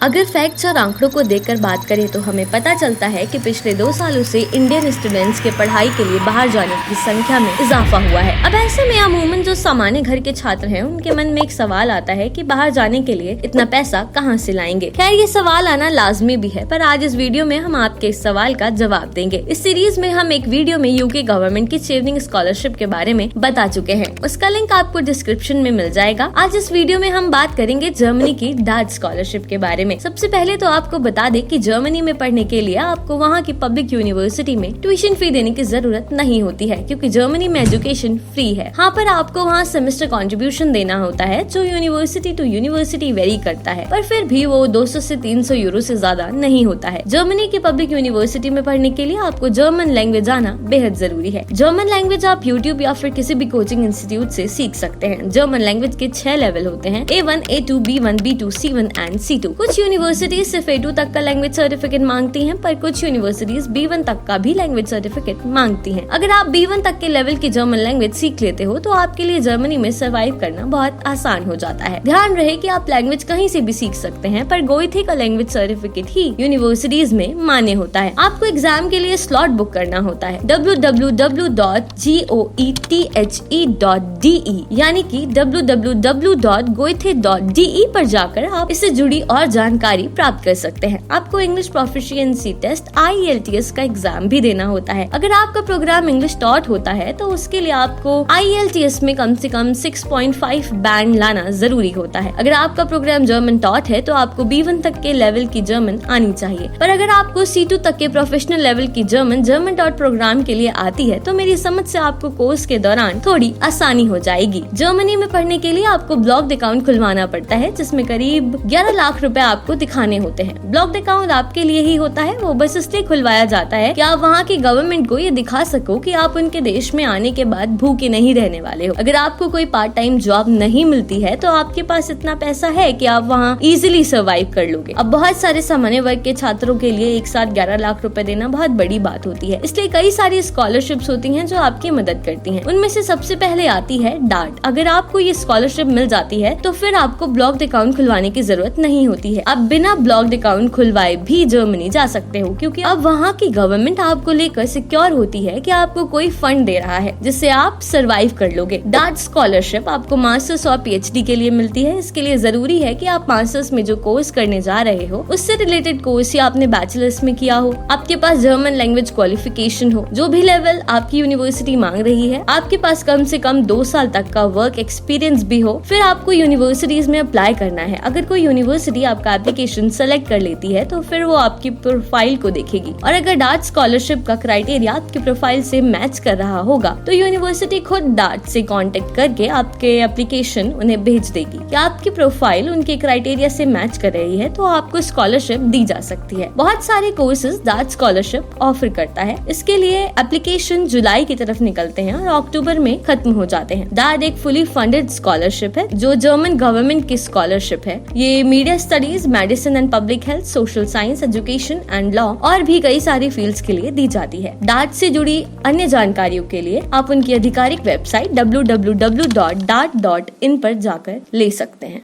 अगर फैक्ट्स और आंकड़ों को देखकर बात करें तो हमें पता चलता है कि पिछले 2 सालों से इंडियन स्टूडेंट्स के पढ़ाई के लिए बाहर जाने की संख्या में इजाफा हुआ है। अब ऐसे में अमूमन जो सामान्य घर के छात्र हैं उनके मन में एक सवाल आता है कि बाहर जाने के लिए इतना पैसा कहां से लाएंगे। खैर ये सवाल आना लाजमी भी है, पर आज इस वीडियो में हम आपके इस सवाल का जवाब देंगे। इस सीरीज में हम एक वीडियो में यूके गवर्नमेंट की चेवनिंग स्कॉलरशिप के बारे में बता चुके हैं, उसका लिंक आपको डिस्क्रिप्शन में मिल जाएगा। आज इस वीडियो में हम बात करेंगे जर्मनी की डार्ट स्कॉलरशिप के बारे में। सबसे पहले तो आपको बता दें कि जर्मनी में पढ़ने के लिए आपको वहाँ की पब्लिक यूनिवर्सिटी में ट्यूशन फी देने की जरूरत नहीं होती है, क्योंकि जर्मनी में एजुकेशन फ्री है। हाँ, पर आपको वहाँ सेमेस्टर कंट्रीब्यूशन देना होता है जो यूनिवर्सिटी टू यूनिवर्सिटी वेरी करता है, पर फिर भी वो 200 से 300 यूरो से ज्यादा नहीं होता है। जर्मनी की पब्लिक यूनिवर्सिटी में पढ़ने के लिए आपको जर्मन लैंग्वेज आना बेहद जरूरी है। जर्मन लैंग्वेज आप यूट्यूब या फिर किसी भी कोचिंग इंस्टीट्यूट से सीख सकते हैं। जर्मन लैंग्वेज के 6 लेवल होते हैं, A1, A2, B1, B2, C1 and C2। कुछ यूनिवर्सिटीज सिर्फ A2 तक का लैंग्वेज सर्टिफिकेट मांगती हैं, पर कुछ यूनिवर्सिटीज B1 तक का भी लैंग्वेज सर्टिफिकेट मांगती हैं। अगर आप B1 तक के लेवल की जर्मन लैंग्वेज सीख लेते हो तो आपके लिए जर्मनी में सर्वाइव करना बहुत आसान हो जाता है। ध्यान रहे कि आप लैंग्वेज कहीं से भी सीख सकते हैं, पर गोइथे का लैंग्वेज सर्टिफिकेट ही यूनिवर्सिटीज में मान्य होता है। आपको एग्जाम के लिए स्लॉट बुक करना होता है www.goethe.de यानी कि www.goethe.de पर जाकर आप इससे जुड़ी और जानकारी प्राप्त कर सकते हैं। आपको इंग्लिश प्रोफिशिएंसी टेस्ट IELTS का एग्जाम भी देना होता है। अगर आपका प्रोग्राम इंग्लिश टॉट होता है तो उसके लिए आपको IELTS में कम से कम 6.5 बैंड लाना जरूरी होता है। अगर आपका प्रोग्राम जर्मन टॉट है तो आपको B1 तक के लेवल की जर्मन आनी चाहिए, पर अगर आपको C2 तक के प्रोफेशनल लेवल की जर्मन टॉट प्रोग्राम के लिए आती है तो मेरी समझ से आपको कोर्स के दौरान थोड़ी आसानी हो जाएगी। जर्मनी में पढ़ने के लिए आपको ब्लॉक्ड अकाउंट खुलवाना पड़ता है, जिसमें करीब 11 लाख रुपए आपको दिखाने होते हैं। ब्लॉक्ड अकाउंट आपके लिए ही होता है, वो बस इसलिए खुलवाया जाता है कि आप वहाँ की गवर्नमेंट को ये दिखा सको कि आप उनके देश में आने के बाद भूखे नहीं रहने वाले हो। अगर आपको कोई पार्ट टाइम जॉब नहीं मिलती है तो आपके पास इतना पैसा है कि आप वहाँ इजीली सर्वाइव कर लोगे। अब बहुत सारे सामान्य वर्ग के छात्रों के लिए एक साथ 11 लाख रुपए देना बहुत बड़ी बात होती है, इसलिए कई सारी स्कॉलरशिप्स होती हैं जो आपकी मदद करती हैं। उनमें से सबसे पहले आती है डार्ट। अगर आपको ये स्कॉलरशिप मिल जाती है तो फिर आपको ब्लॉक्ड अकाउंट खुलवाने की जरूरत नहीं होती है। आप बिना ब्लॉक्ड अकाउंट खुलवाए भी जर्मनी जा सकते हो, क्योंकि अब वहाँ की गवर्नमेंट आपको लेकर सिक्योर होती है कि आपको कोई फंड दे रहा है जिससे आप सरवाइव कर लोगे। डार्ट स्कॉलरशिप आपको मास्टर्स और PhD के लिए मिलती है। इसके लिए जरूरी है कि आप मास्टर्स में जो कोर्स करने जा रहे हो उससे रिलेटेड कोर्स या आपने बैचलर्स में किया हो, आपके पास जर्मन लैंग्वेज क्वालिफिकेशन हो, जो भी लेवल आपकी यूनिवर्सिटी मांग रही है, आपके पास कम से कम 2 साल तक का वर्क एक्सपीरियंस भी हो, फिर आपको यूनिवर्सिटीज में अप्लाई करना है। अगर कोई यूनिवर्सिटी आपका एप्लीकेशन सेलेक्ट कर लेती है तो फिर वो आपकी प्रोफाइल को देखेगी, और अगर डार्ट स्कॉलरशिप का क्राइटेरिया आपकी प्रोफाइल से मैच कर रहा होगा तो यूनिवर्सिटी खुद डार्ट से कांटेक्ट करके आपके एप्लीकेशन उन्हें भेज देगी कि आपकी प्रोफाइल उनके क्राइटेरिया से मैच कर रही है तो आपको स्कॉलरशिप दी जा सकती है। बहुत सारे कोर्सेज डार्ट स्कॉलरशिप ऑफर करता है। इसके लिए एप्लीकेशन जुलाई की तरफ निकलते हैं और अक्टूबर में खत्म हो जाते हैं। डार्ट एक फुली फंडेड स्कॉलरशिप है जो जर्मन गवर्नमेंट की स्कॉलरशिप है। ये media studies, medicine and public health, social science, education and law और भी कई सारी फील्ड्स के लिए दी जाती है। डार्ट से जुड़ी अन्य जानकारियों के लिए आप उनकी आधिकारिक वेबसाइट www.dart.in पर जाकर ले सकते हैं।